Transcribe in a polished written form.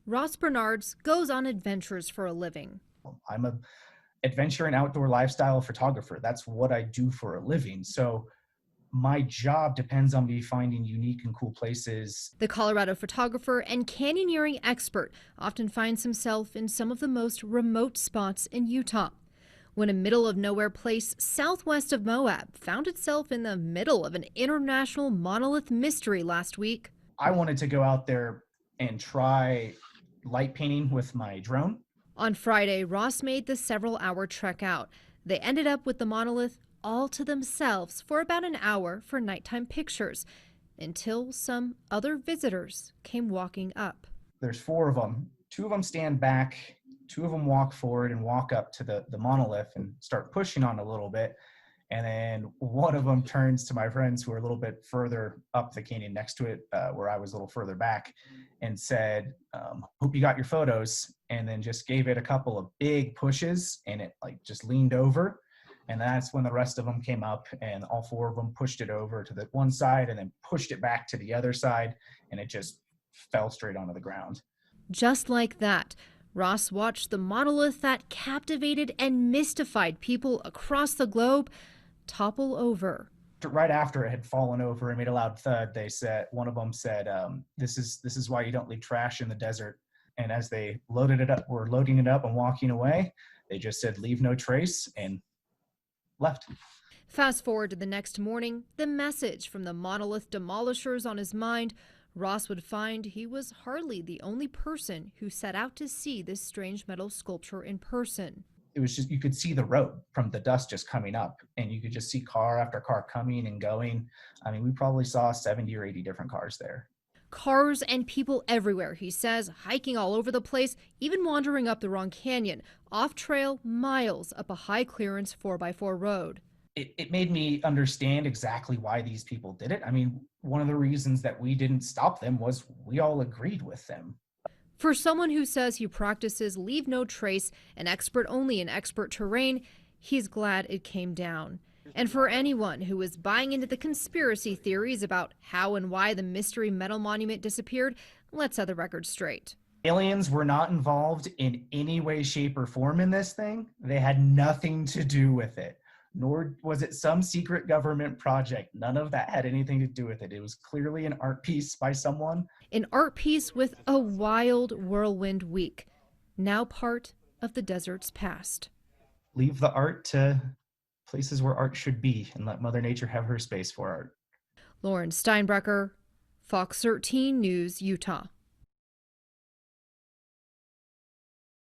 Ross Bernards goes on adventures for a living. I'm a adventure and outdoor lifestyle photographer. That's what I do for a living. So my job depends on me finding unique and cool places. The Colorado photographer and canyoneering expert often finds himself in some of the most remote spots in Utah. When a middle of nowhere place southwest of Moab found itself in the middle of an international monolith mystery last week. I wanted to go out there and try light painting with my drone. On Friday, Ross made the several-hour trek out. They ended up with the monolith all to themselves for about an hour for nighttime pictures until some other visitors came walking up. There's four of them. Two of them stand back, two of them walk forward and walk up to the monolith and start pushing on a little bit. And then one of them turns to my friends who are a little bit further up the canyon next to it, where I was a little further back, and said, hope you got your photos. And then just gave it a couple of big pushes and it like just leaned over. And that's when the rest of them came up and all four of them pushed it over to the one side and then pushed it back to the other side. And it just fell straight onto the ground. Just like that, Ross watched the monolith that captivated and mystified people across the globe topple over. Right after it had fallen over and made a loud thud, one of them said, this is why you don't leave trash in the desert. And as they were loading it up and walking away, they just said, leave no trace, and left. Fast forward to the next morning, the message from the monolith demolishers on his mind. Ross would find he was hardly the only person who set out to see this strange metal sculpture in person. It was just, you could see the road from the dust just coming up, and you could just see car after car coming and going. I mean, we probably saw 70 or 80 different cars there. Cars and people everywhere, he says, hiking all over the place, even wandering up the wrong canyon, off trail miles up a high clearance 4x4 road. It made me understand exactly why these people did it. I mean, one of the reasons that we didn't stop them was we all agreed with them. For someone who says he practices leave no trace, an expert only in expert terrain, he's glad it came down. And for anyone who is buying into the conspiracy theories about how and why the mystery metal monument disappeared, let's set the record straight. Aliens were not involved in any way, shape, or form in this thing. They had nothing to do with it. Nor was it some secret government project. None of that had anything to do with it. It was clearly an art piece by someone. An art piece with a wild whirlwind week, now part of the desert's past. Leave the art to places where art should be and let Mother Nature have her space for art. Lauren Steinbrecher, Fox 13 News, Utah.